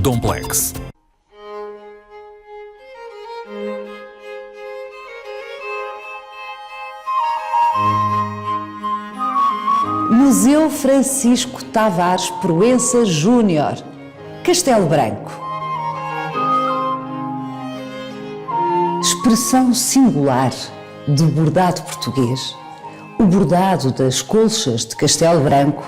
Domplex. Museu Francisco Tavares Proença Júnior, Castelo Branco. Expressão singular do bordado português, o bordado das colchas de Castelo Branco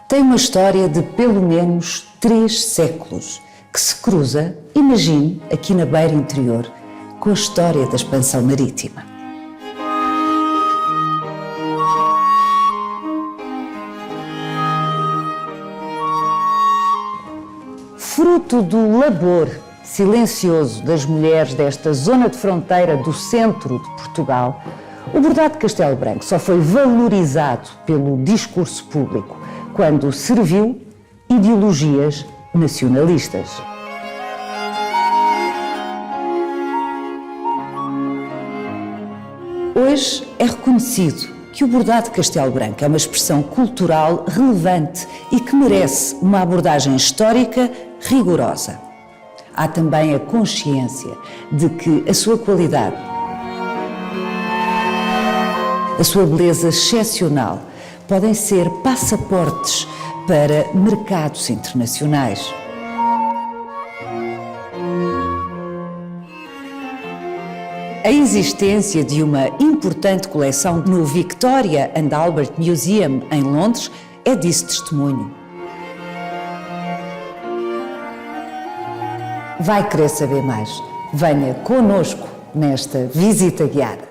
tem uma história de pelo menos 3 séculos que se cruza, imagine, aqui na beira interior, com a história da expansão marítima. Fruto do labor silencioso das mulheres desta zona de fronteira do centro de Portugal, o bordado de Castelo Branco só foi valorizado pelo discurso público quando serviu ideologias nacionalistas. Hoje é reconhecido que o bordado de Castelo Branco é uma expressão cultural relevante e que merece uma abordagem histórica rigorosa. Há também a consciência de que a sua qualidade, a sua beleza excepcional, podem ser passaportes para mercados internacionais. A existência de uma importante coleção no Victoria and Albert Museum, em Londres, é disso testemunho. Vai querer saber mais? Venha connosco nesta visita guiada.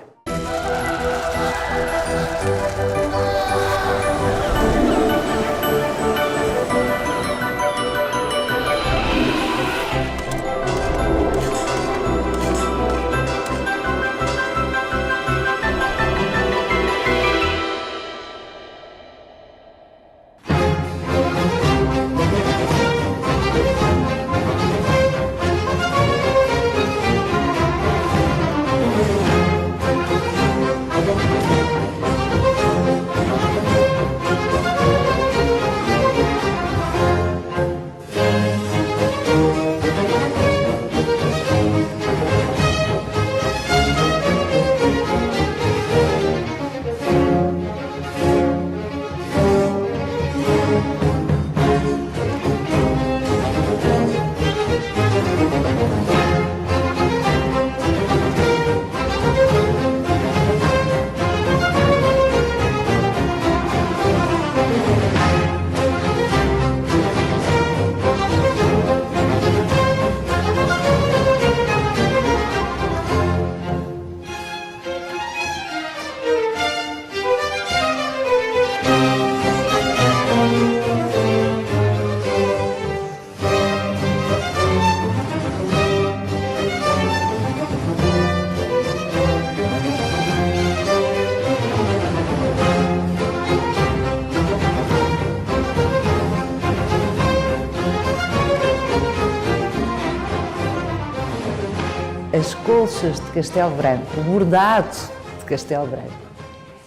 As colchas de Castelo Branco, o bordado de Castelo Branco,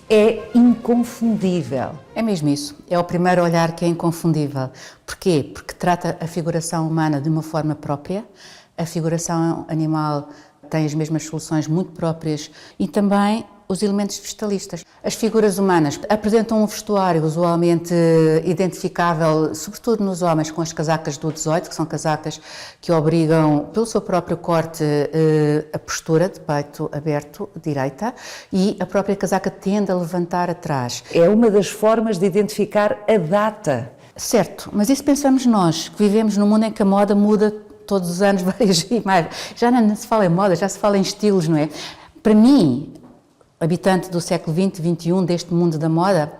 é inconfundível. É mesmo isso, é o primeiro olhar que é inconfundível. Porquê? Porque trata a figuração humana de uma forma própria, a figuração animal tem as mesmas soluções muito próprias e também os elementos vegetalistas. As figuras humanas apresentam um vestuário usualmente identificável, sobretudo nos homens, com as casacas do 18, que são casacas que obrigam, pelo seu próprio corte, a postura de peito aberto, direita, e a própria casaca tende a levantar atrás. É uma das formas de identificar a data. Certo, mas isso pensamos nós, que vivemos num mundo em que a moda muda todos os anos, já não se fala em moda, já se fala em estilos, não é? Para mim, habitante do século XX, XXI, deste mundo da moda,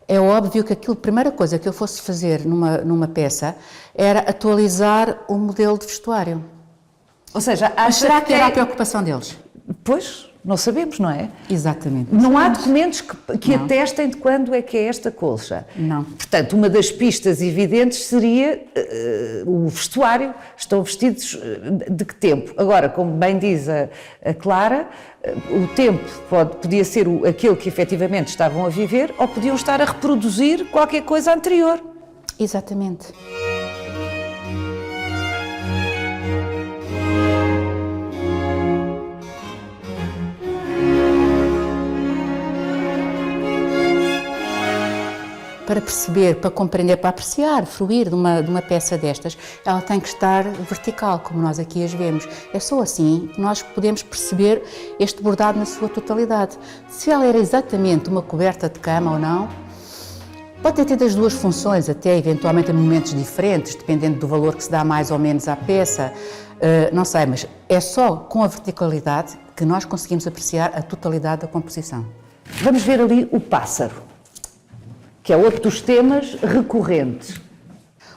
é óbvio que a primeira coisa que eu fosse fazer numa peça era atualizar o modelo de vestuário. Ou seja, mas será que era a preocupação deles? Pois, não sabemos, não é? Exatamente. Não há documentos que atestem de quando é que é esta colcha. Não. Portanto, uma das pistas evidentes seria o vestuário. Estão vestidos de que tempo? Agora, como bem diz a Clara, o tempo podia ser aquele que efetivamente estavam a viver ou podiam estar a reproduzir qualquer coisa anterior. Exatamente. para perceber, para compreender, para apreciar, fruir de uma peça destas, ela tem que estar vertical, como nós aqui as vemos. É só assim que nós podemos perceber este bordado na sua totalidade. Se ela era exatamente uma coberta de cama ou não, pode ter tido as duas funções, até eventualmente em momentos diferentes, dependendo do valor que se dá mais ou menos à peça, não sei, mas é só com a verticalidade que nós conseguimos apreciar a totalidade da composição. Vamos ver ali o pássaro, que é outro dos temas recorrentes.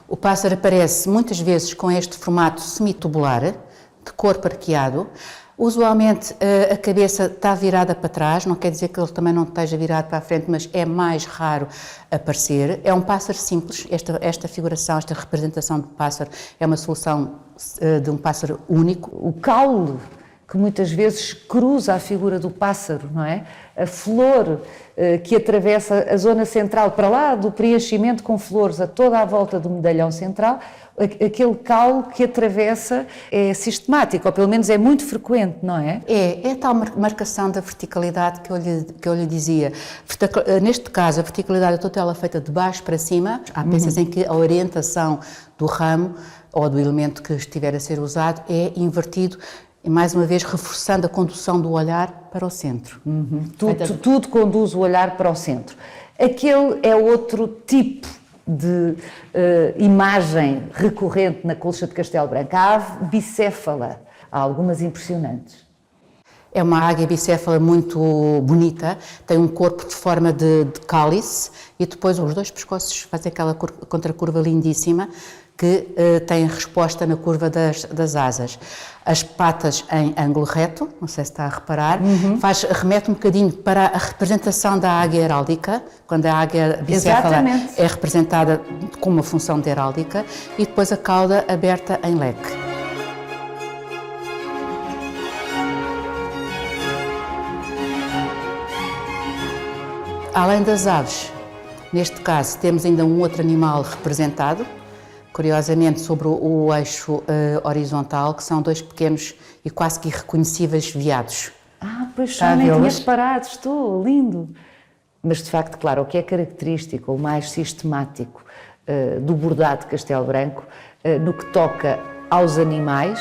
O pássaro aparece muitas vezes com este formato semitubular, de corpo arqueado. Usualmente a cabeça está virada para trás, não quer dizer que ele também não esteja virado para a frente, mas é mais raro aparecer. É um pássaro simples, esta figuração, esta representação do pássaro é uma solução de um pássaro único. O caule, que muitas vezes cruza a figura do pássaro, não é? A flor que atravessa a zona central, para lá do preenchimento com flores a toda a volta do medalhão central, aquele caule que atravessa é sistemático, ou pelo menos é muito frequente, não é? É a tal marcação da verticalidade que eu lhe dizia. Neste caso, a verticalidade é toda ela feita de baixo para cima. Há peças em que a orientação do ramo ou do elemento que estiver a ser usado é invertido, e mais uma vez reforçando a condução do olhar para o centro. Tudo conduz o olhar para o centro. Aquele é outro tipo de imagem recorrente na colcha de Castelo Branco, a ave bicéfala. Há algumas impressionantes. É uma águia bicéfala muito bonita, tem um corpo de forma de cálice e depois os dois pescoços fazem aquela contracurva lindíssima que tem resposta na curva das asas. As patas em ângulo reto, não sei se está a reparar, remete um bocadinho para a representação da águia heráldica, quando a águia bicéfala é representada com uma função de heráldica, e depois a cauda aberta em leque. Além das aves, neste caso temos ainda um outro animal representado, curiosamente sobre o eixo horizontal, que são dois pequenos e quase que irreconhecíveis veados. Pois só, nem tinha reparado, estou, lindo. Mas de facto, claro, o que é característico, o mais sistemático do bordado de Castelo Branco, no que toca aos animais,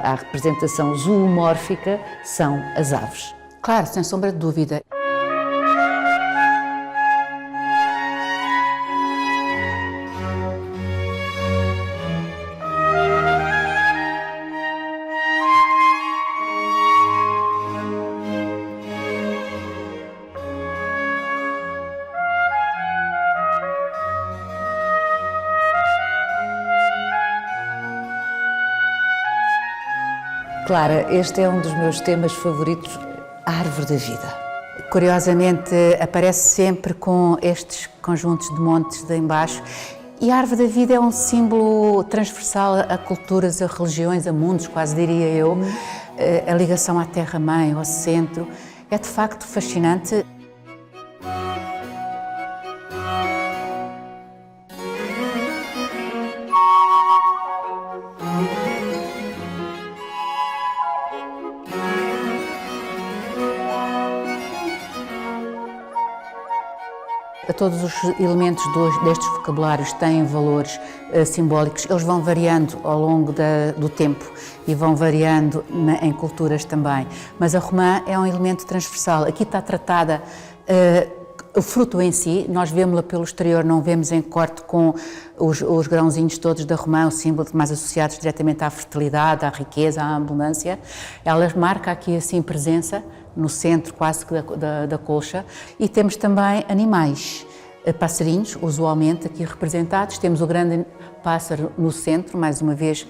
à representação zoomórfica, são as aves. Claro, sem sombra de dúvida. Clara, este é um dos meus temas favoritos, a árvore da vida. Curiosamente, aparece sempre com estes conjuntos de montes de embaixo, e a árvore da vida é um símbolo transversal a culturas, a religiões, a mundos, quase diria eu. A ligação à terra-mãe, ao centro, é de facto fascinante. Todos os elementos destes vocabulários têm valores simbólicos, eles vão variando ao longo do tempo e vão variando em culturas também, mas a romã é um elemento transversal. Aqui está tratada o fruto em si, nós vemos-la pelo exterior, não vemos em corte com os grãozinhos todos da romã, o símbolo mais associados diretamente à fertilidade, à riqueza, à abundância. Ela marca aqui assim presença no centro quase da colcha, e temos também animais, passarinhos, usualmente aqui representados. Temos o grande pássaro no centro, mais uma vez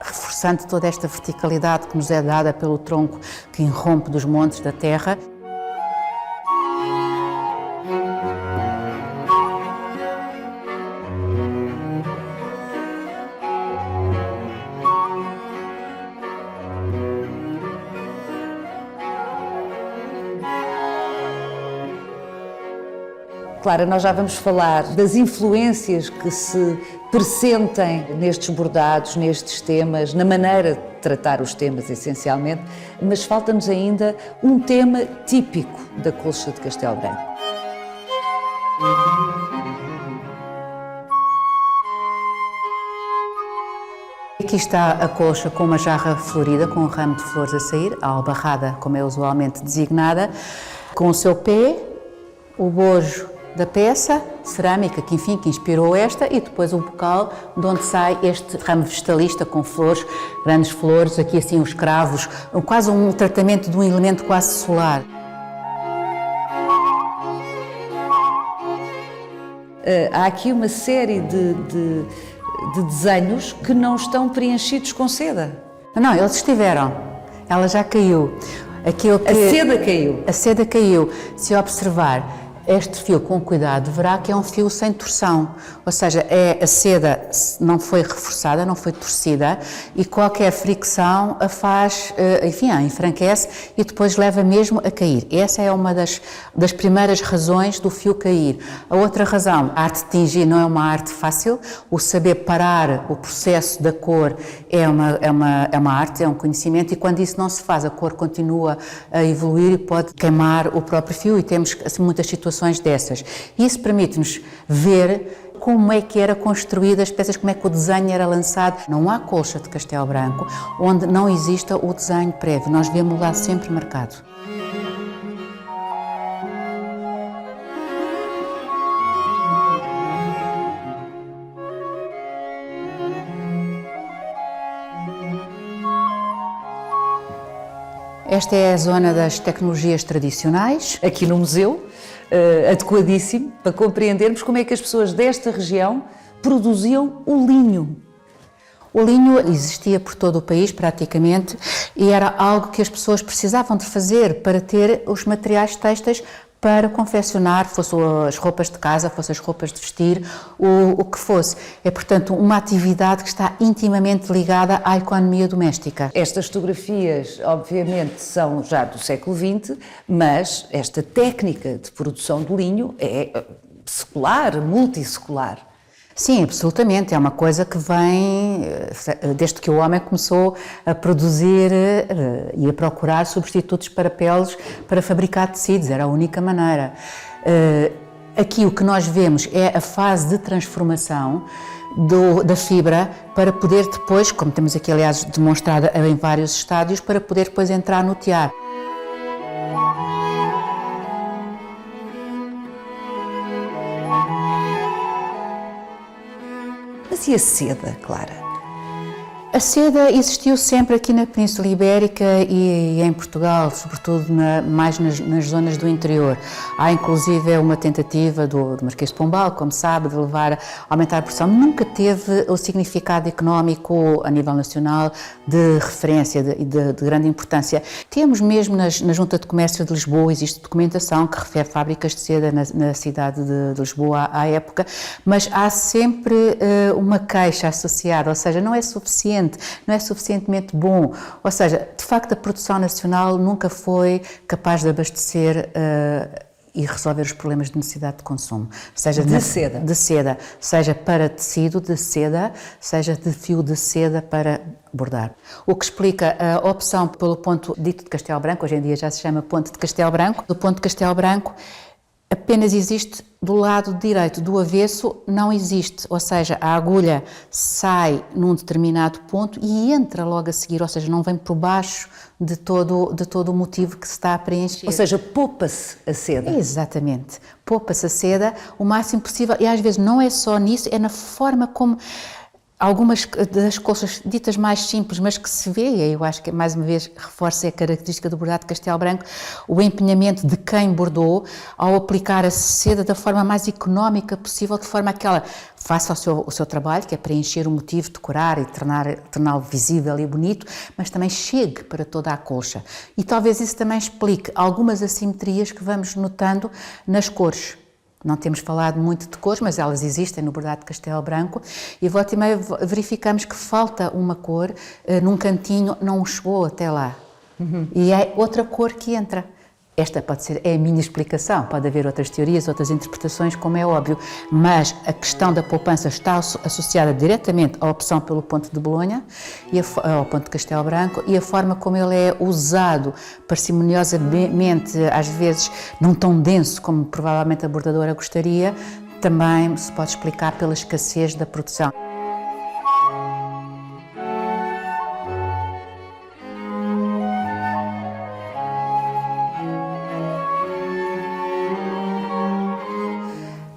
reforçando toda esta verticalidade que nos é dada pelo tronco que irrompe dos montes da terra. Clara, nós já vamos falar das influências que se pressentem nestes bordados, nestes temas, na maneira de tratar os temas, essencialmente, mas falta-nos ainda um tema típico da colcha de Castelo Branco. Aqui está a colcha com uma jarra florida, com um ramo de flores a sair, a albarrada, como é usualmente designada, com o seu pé, o bojo da peça, cerâmica que inspirou esta, e depois o bocal de onde sai este ramo vegetalista com flores, grandes flores, aqui assim os cravos, quase um tratamento de um elemento quase solar. Há aqui uma série de desenhos que não estão preenchidos com seda. Não, eles estiveram. Ela já caiu. A seda caiu. A seda caiu. Se observar este fio com cuidado, verá que é um fio sem torção, ou seja, a seda não foi reforçada, não foi torcida, e qualquer fricção a faz, enfim, a enfranquece e depois leva mesmo a cair. Essa é uma das primeiras razões do fio cair. A outra razão, a arte de tingir não é uma arte fácil, o saber parar o processo da cor é uma arte, é um conhecimento, e quando isso não se faz, a cor continua a evoluir e pode queimar o próprio fio, e temos assim, muitas situações dessas. Isso permite-nos ver como é que era construída as peças, como é que o desenho era lançado. Não há colcha de Castelo Branco onde não exista o desenho prévio, nós vemos lá sempre marcado. Esta é a zona das tecnologias tradicionais. Aqui no museu, adequadíssimo para compreendermos como é que as pessoas desta região produziam o linho. O linho existia por todo o país, praticamente, e era algo que as pessoas precisavam de fazer para ter os materiais têxteis para confeccionar, fossem as roupas de casa, fossem as roupas de vestir, o que fosse. É, portanto, uma atividade que está intimamente ligada à economia doméstica. Estas fotografias, obviamente, são já do século XX, mas esta técnica de produção do linho é secular, multissecular. Sim, absolutamente. É uma coisa que vem desde que o homem começou a produzir e a procurar substitutos para peles para fabricar tecidos. Era a única maneira. Aqui o que nós vemos é a fase de transformação da fibra para poder depois, como temos aqui aliás demonstrada em vários estádios, para poder depois entrar no tear. Mas e a seda, Clara? A seda existiu sempre aqui na Península Ibérica e em Portugal, sobretudo mais nas zonas do interior. Há inclusive uma tentativa do Marquês de Pombal, como sabe, de aumentar a produção. Nunca teve o significado económico a nível nacional de referência e de grande importância. Temos mesmo na Junta de Comércio de Lisboa, existe documentação que refere fábricas de seda na cidade de Lisboa à época, mas há sempre uma queixa associada, ou seja, não é suficiente. Não é suficientemente bom, ou seja, de facto a produção nacional nunca foi capaz de abastecer e resolver os problemas de necessidade de consumo, seja de seda, seja para tecido de seda, seja de fio de seda para bordar. O que explica a opção pelo ponto dito de Castelo Branco, hoje em dia já se chama ponto de Castelo Branco. O ponto de Castelo Branco apenas existe do lado direito, do avesso não existe, ou seja, a agulha sai num determinado ponto e entra logo a seguir, ou seja, não vem por baixo de todo o motivo que se está a preencher. Ou seja, poupa-se a seda. Exatamente, poupa-se a seda o máximo possível, e às vezes não é só nisso, é na forma como algumas das colchas ditas mais simples, mas que se vê, e eu acho que mais uma vez reforça a característica do bordado de Castelo Branco, o empenhamento de quem bordou ao aplicar a seda da forma mais económica possível, de forma a que ela faça o seu trabalho, que é preencher o motivo, decorar e torná-lo visível e bonito, mas também chegue para toda a colcha. E talvez isso também explique algumas assimetrias que vamos notando nas cores. Não temos falado muito de cores, mas elas existem no bordado de Castelo Branco, e volta e meia verificamos que falta uma cor num cantinho, não chegou até lá. E é outra cor que entra. Esta é a minha explicação, pode haver outras teorias, outras interpretações, como é óbvio, mas a questão da poupança está associada diretamente à opção pelo ponto de Bolonha, ao ponto de Castelo Branco, e a forma como ele é usado parcimoniosamente, às vezes não tão denso como provavelmente a bordadora gostaria, também se pode explicar pela escassez da produção.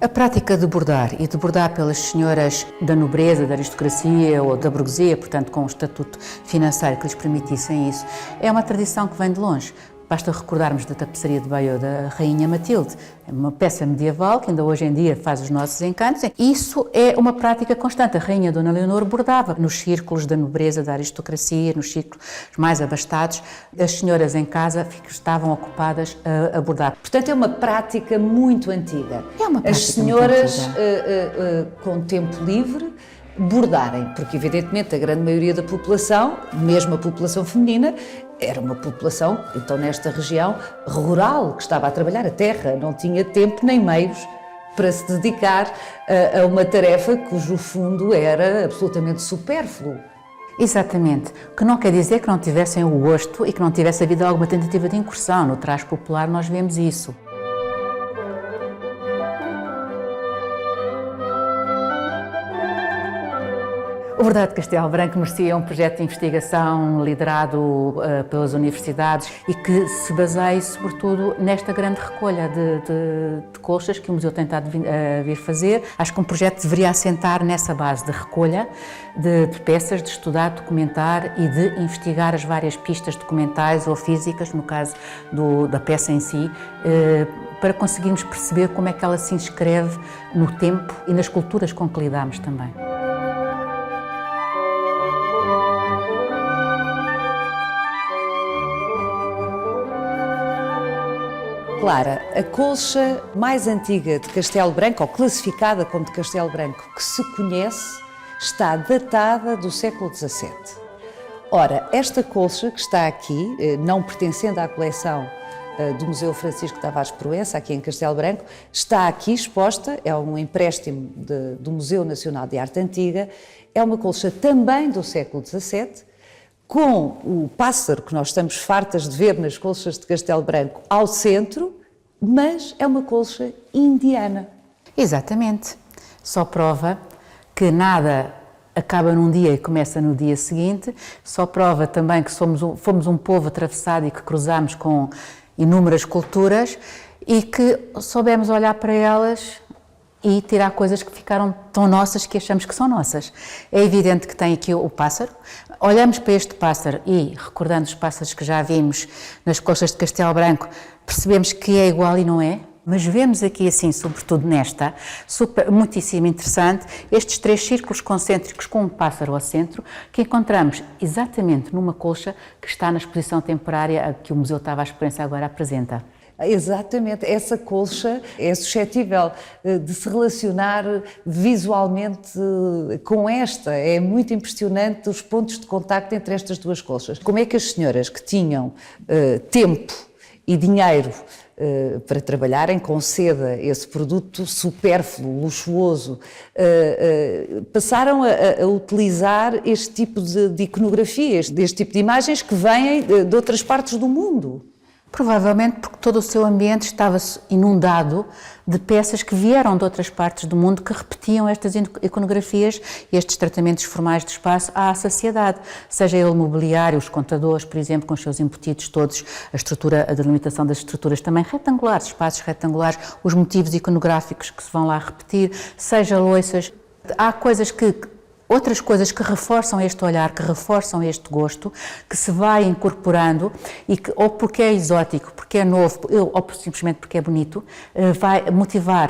A prática de bordar e de bordar pelas senhoras da nobreza, da aristocracia ou da burguesia, portanto com um estatuto financeiro que lhes permitissem isso, é uma tradição que vem de longe. Basta recordarmos da tapeçaria de Bayeux da Rainha Matilde, uma peça medieval que ainda hoje em dia faz os nossos encantos. Isso é uma prática constante. A Rainha Dona Leonor bordava nos círculos da nobreza, da aristocracia, nos círculos mais abastados. As senhoras em casa estavam ocupadas a bordar. Portanto, é uma prática muito antiga. É uma prática As senhoras, muito antiga. Com tempo livre, bordarem, porque evidentemente a grande maioria da população, mesmo a população feminina, era uma população, então nesta região, rural, que estava a trabalhar a terra, não tinha tempo nem meios para se dedicar a uma tarefa cujo fundo era absolutamente supérfluo. Exatamente, o que não quer dizer que não tivessem o gosto e que não tivesse havido alguma tentativa de incursão. No traje popular nós vemos isso. O Bordado de Castelo Branco merecia um projeto de investigação liderado pelas universidades e que se baseie sobretudo nesta grande recolha de colchas que o museu tem estado a vir fazer. Acho que um projeto deveria assentar nessa base de recolha de peças, de estudar, documentar e de investigar as várias pistas documentais ou físicas, no caso da peça em si, para conseguirmos perceber como é que ela se inscreve no tempo e nas culturas com que lidamos também. Clara, a colcha mais antiga de Castelo Branco, ou classificada como de Castelo Branco, que se conhece, está datada do século XVII. Ora, esta colcha que está aqui, não pertencendo à coleção do Museu Francisco Tavares Proença, aqui em Castelo Branco, está aqui exposta, é um empréstimo do Museu Nacional de Arte Antiga, é uma colcha também do século XVII, com o pássaro que nós estamos fartas de ver nas colchas de Castelo Branco ao centro, mas é uma colcha indiana. Exatamente. Só prova que nada acaba num dia e começa no dia seguinte, só prova também que fomos um povo atravessado e que cruzamos com inúmeras culturas e que soubemos olhar para elas e tirar coisas que ficaram tão nossas que achamos que são nossas. É evidente que tem aqui o pássaro. Olhamos para este pássaro e, recordando os pássaros que já vimos nas colchas de Castelo Branco, percebemos que é igual e não é, mas vemos aqui assim, sobretudo nesta, muitíssimo interessante, estes 3 círculos concêntricos com um pássaro ao centro, que encontramos exatamente numa colcha que está na exposição temporária a que o Museu Tavares Proença agora apresenta. Exatamente, essa colcha é suscetível de se relacionar visualmente com esta. É muito impressionante os pontos de contacto entre estas duas colchas. Como é que as senhoras que tinham tempo e dinheiro para trabalharem com seda, esse produto supérfluo, luxuoso, passaram a utilizar este tipo de iconografias, deste tipo de imagens que vêm de outras partes do mundo? Provavelmente porque todo o seu ambiente estava inundado de peças que vieram de outras partes do mundo que repetiam estas iconografias e estes tratamentos formais de espaço à saciedade, seja ele mobiliário, os contadores, por exemplo, com os seus embutidos todos, a delimitação das estruturas também retangulares, espaços retangulares, os motivos iconográficos que se vão lá repetir, seja louças. Há outras coisas que reforçam este olhar, que reforçam este gosto, que se vai incorporando e que, ou porque é exótico, porque é novo, ou simplesmente porque é bonito, vai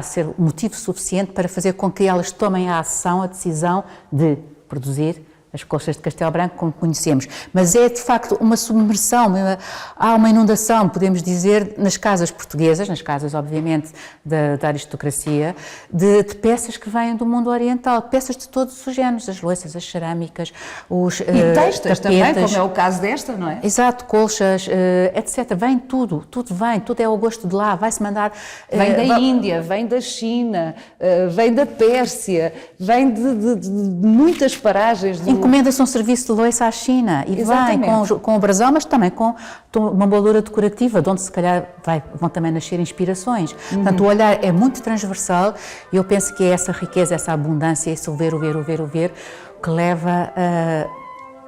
ser motivo suficiente para fazer com que elas tomem a ação, a decisão de produzir, as colchas de Castelo Branco como conhecemos, mas é de facto uma submersão, há uma inundação, podemos dizer, nas casas portuguesas, nas casas obviamente da aristocracia, de peças que vêm do mundo oriental, peças de todos os géneros, as louças, as cerâmicas, os e textas tapetes, também, como é o caso desta, não é? Exato, colchas, etc. Vem tudo vem, tudo é ao gosto de lá, vai-se mandar... Vem da Índia, vem da China, vem da Pérsia, vem de muitas paragens. Encomenda-se um serviço de louça à China e Exatamente. vem com o brasão, mas também com uma moldura decorativa, de onde se calhar vão também nascer inspirações. Portanto, o olhar é muito transversal e eu penso que é essa riqueza, essa abundância, esse o ver, que leva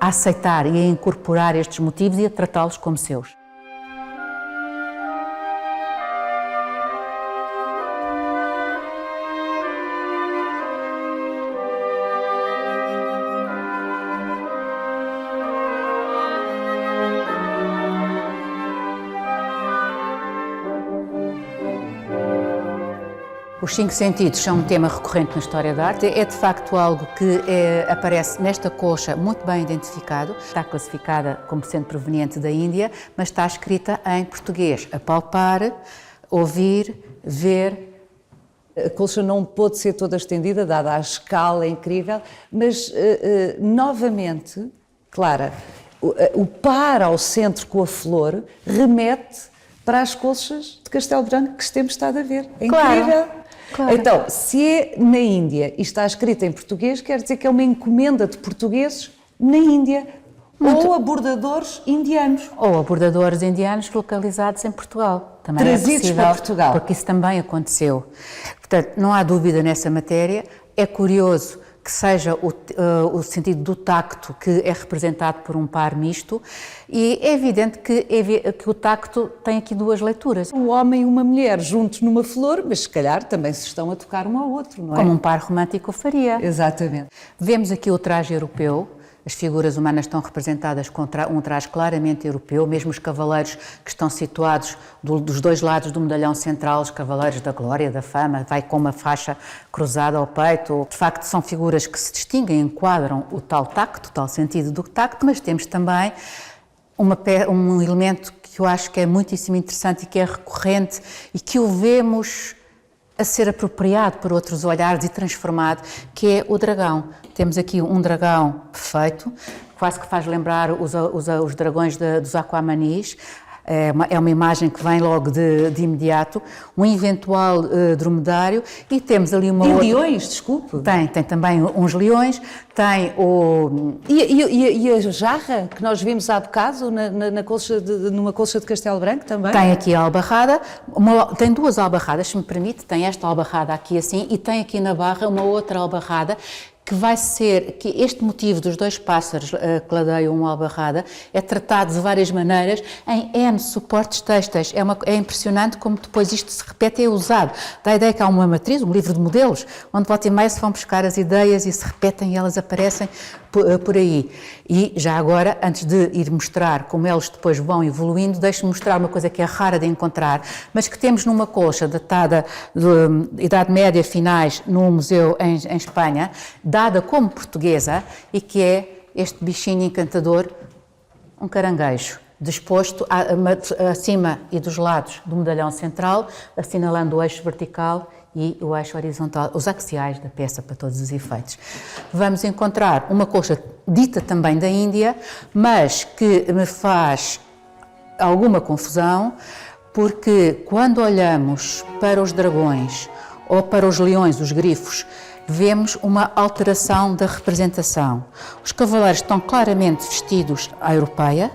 a aceitar e a incorporar estes motivos e a tratá-los como seus. Os 5 sentidos são um tema recorrente na história da arte. É de facto algo que aparece nesta colcha muito bem identificado. Está classificada como sendo proveniente da Índia, mas está escrita em português. Apalpar, ouvir, ver. A colcha não pôde ser toda estendida, dada a escala incrível, mas novamente, Clara, o par ao centro com a flor remete para as colchas de Castelo Branco que temos estado a ver. É incrível. Claro. Então, se é na Índia e está escrita em português, quer dizer que é uma encomenda de portugueses na Índia. Ou a bordadores indianos. Ou a bordadores indianos localizados em Portugal. Também trazidos é possível, para Portugal. Porque isso também aconteceu. Portanto, não há dúvida nessa matéria. É curioso que seja o sentido do tacto que é representado por um par misto e é evidente que o tacto tem aqui duas leituras. Um homem e uma mulher juntos numa flor, mas se calhar também se estão a tocar um ao outro, não é? Como um par romântico faria. Exatamente. Vemos aqui o traje europeu. As figuras humanas estão representadas com um traje claramente europeu, mesmo os cavaleiros que estão situados dos dois lados do medalhão central, os cavaleiros da glória, da fama, vai com uma faixa cruzada ao peito. De facto, são figuras que se distinguem, enquadram o tal tacto, o tal sentido do tacto, mas temos também um elemento que eu acho que é muitíssimo interessante e que é recorrente e que o vemos a ser apropriado por outros olhares e transformado, que é o dragão. Temos aqui um dragão perfeito, quase que faz lembrar os dragões dos Aquamanis. É uma imagem que vem logo de imediato, um eventual dromedário e temos ali uma outra... leões, desculpe. Tem também uns leões, tem o... E a jarra que nós vimos há bocado numa colcha de Castelo Branco também? Tem aqui a albarrada, tem duas albarradas, se me permite, tem esta albarrada aqui assim e tem aqui na barra uma outra albarrada que vai ser, que este motivo dos dois pássaros que ladeiam uma albarrada é tratado de várias maneiras em N suportes têxteis. É impressionante como depois isto se repete e é usado. Dá a ideia que há uma matriz, um livro de modelos, onde volta e meia se vão buscar as ideias e se repetem e elas aparecem por aí. E já agora, antes de ir mostrar como eles depois vão evoluindo, deixe-me mostrar uma coisa que é rara de encontrar, mas que temos numa colcha datada da Idade Média finais num museu em Espanha, dada como portuguesa, e que é este bichinho encantador, um caranguejo, disposto acima e dos lados do medalhão central, assinalando o eixo vertical e o eixo horizontal, os axiais da peça para todos os efeitos. Vamos encontrar uma colcha dita também da Índia, mas que me faz alguma confusão, porque quando olhamos para os dragões ou para os leões, os grifos, vemos uma alteração da representação. Os cavaleiros estão claramente vestidos à europeia,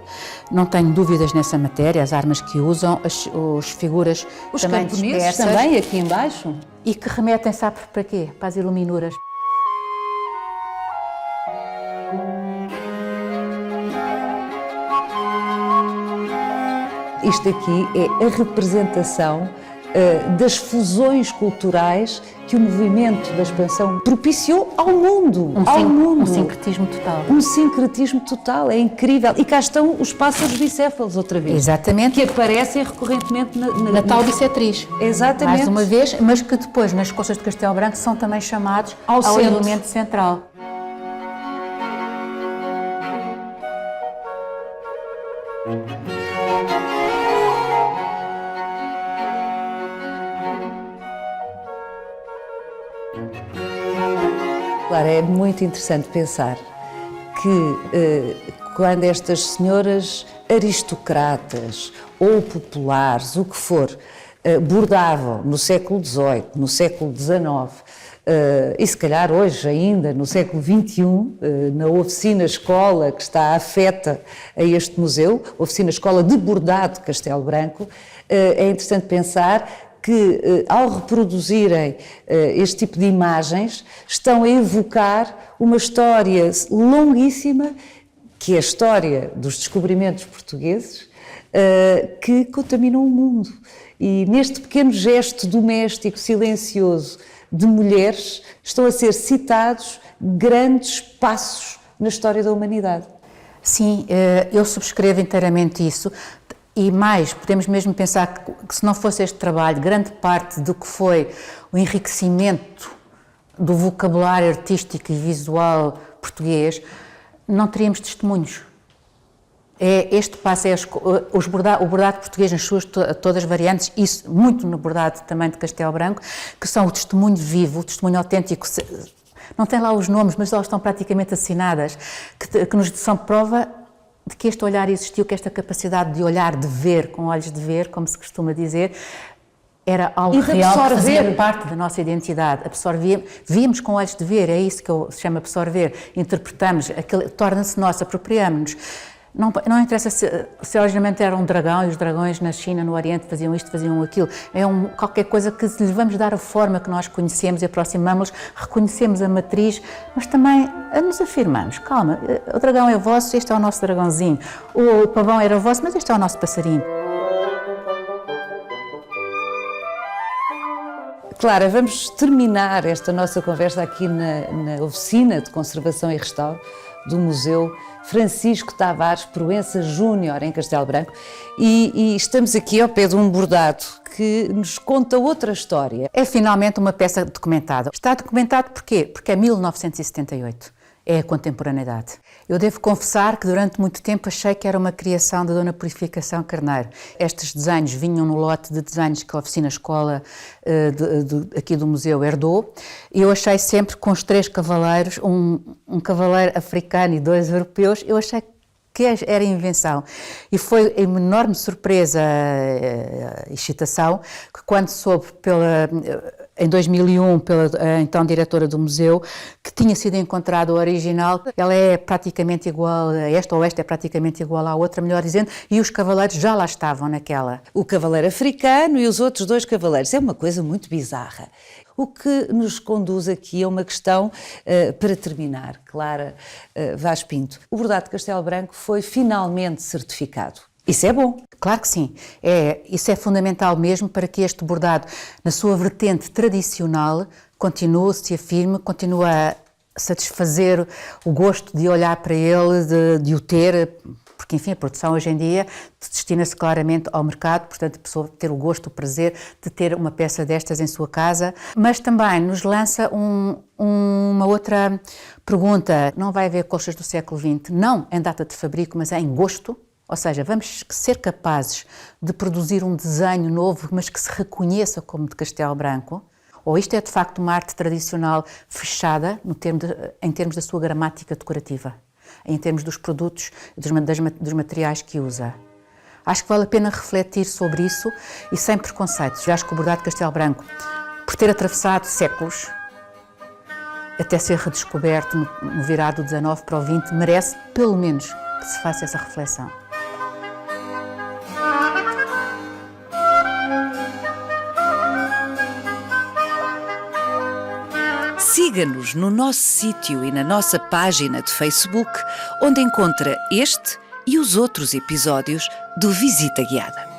não tenho dúvidas nessa matéria, as armas que usam, as figuras os também camponeses dispersas. também, aqui embaixo. E que remetem, sabe para quê? Para as iluminuras. Isto aqui é a representação das fusões culturais que o movimento da expansão propiciou ao mundo. Um sincretismo total. Um sincretismo total, é incrível. E cá estão os pássaros bicéfalos outra vez. Exatamente. Que aparecem recorrentemente na tal bissetriz. Exatamente. Mais uma vez, mas que depois nas colchas de Castelo Branco são também chamados ao elemento central. Claro, é muito interessante pensar que quando estas senhoras aristocratas ou populares, o que for, bordavam no século XVIII, no século XIX, e se calhar hoje ainda, no século XXI, na oficina-escola que está afeta a este museu, oficina-escola de bordado de Castelo Branco, é interessante pensar que, ao reproduzirem este tipo de imagens, estão a evocar uma história longuíssima, que é a história dos descobrimentos portugueses, que contaminam o mundo. E neste pequeno gesto doméstico, silencioso, de mulheres, estão a ser citados grandes passos na história da humanidade. Sim, eu subscrevo inteiramente isso. E mais, podemos mesmo pensar que se não fosse este trabalho, grande parte do que foi o enriquecimento do vocabulário artístico e visual português, não teríamos testemunhos. Este passo é o bordado português nas suas todas as variantes, isso muito no bordado também de Castelo Branco, que são o testemunho vivo, o testemunho autêntico. Não tem lá os nomes, mas elas estão praticamente assinadas, que nos são prova de que este olhar existiu, que esta capacidade de olhar, de ver, com olhos de ver, como se costuma dizer, era algo real que fazia parte da nossa identidade. Víamos com olhos de ver, é isso que se chama absorver, interpretamos, torna-se nosso, apropriamos-nos. Não interessa se originalmente era um dragão e os dragões na China, no Oriente, faziam isto, faziam aquilo. É qualquer coisa que lhe vamos dar a forma que nós conhecemos e aproximamos-nos, reconhecemos a matriz, mas também nos afirmamos. Calma, o dragão é vosso, este é o nosso dragãozinho. O pavão era vosso, mas este é o nosso passarinho. Clara, vamos terminar esta nossa conversa aqui na oficina de conservação e restauro do Museu Francisco Tavares Proença Júnior, em Castelo Branco, e estamos aqui ao pé de um bordado que nos conta outra história. É finalmente uma peça documentada. Está documentado porquê? Porque é 1978, é a contemporaneidade. Eu devo confessar que durante muito tempo achei que era uma criação da Dona Purificação Carneiro. Estes desenhos vinham no lote de desenhos que a oficina-escola aqui do museu herdou, e eu achei sempre com os 3 cavaleiros, um cavaleiro africano e 2 europeus, eu achei que era invenção. E foi uma enorme surpresa e excitação que quando soube em 2001 pela então diretora do museu que tinha sido encontrado o original, ela é praticamente igual a esta, ou esta é praticamente igual à outra, melhor dizendo, e os cavaleiros já lá estavam naquela. O cavaleiro africano e os outros 2 cavaleiros, é uma coisa muito bizarra. O que nos conduz aqui a uma questão para terminar, Clara Vaz Pinto. O bordado de Castelo Branco foi finalmente certificado. Isso é bom. Claro que sim. Isso é fundamental mesmo para que este bordado, na sua vertente tradicional, continue, se afirme, continue a satisfazer o gosto de olhar para ele, de o ter, porque, enfim, a produção hoje em dia destina-se claramente ao mercado, portanto, a pessoa ter o gosto, o prazer de ter uma peça destas em sua casa, mas também nos lança uma outra pergunta. Não vai haver colchas do século XX, não em data de fabrico, mas em gosto? Ou seja, vamos ser capazes de produzir um desenho novo, mas que se reconheça como de Castelo Branco? Ou isto é, de facto, uma arte tradicional fechada em termos da sua gramática decorativa? Em termos dos produtos, dos materiais que usa. Acho que vale a pena refletir sobre isso e sem preconceitos. Eu acho que o bordado de Castelo Branco, por ter atravessado séculos, até ser redescoberto no virado do 19 para o 20, merece, pelo menos, que se faça essa reflexão. Siga-nos no nosso sítio e na nossa página de Facebook, onde encontra este e os outros episódios do Visita Guiada.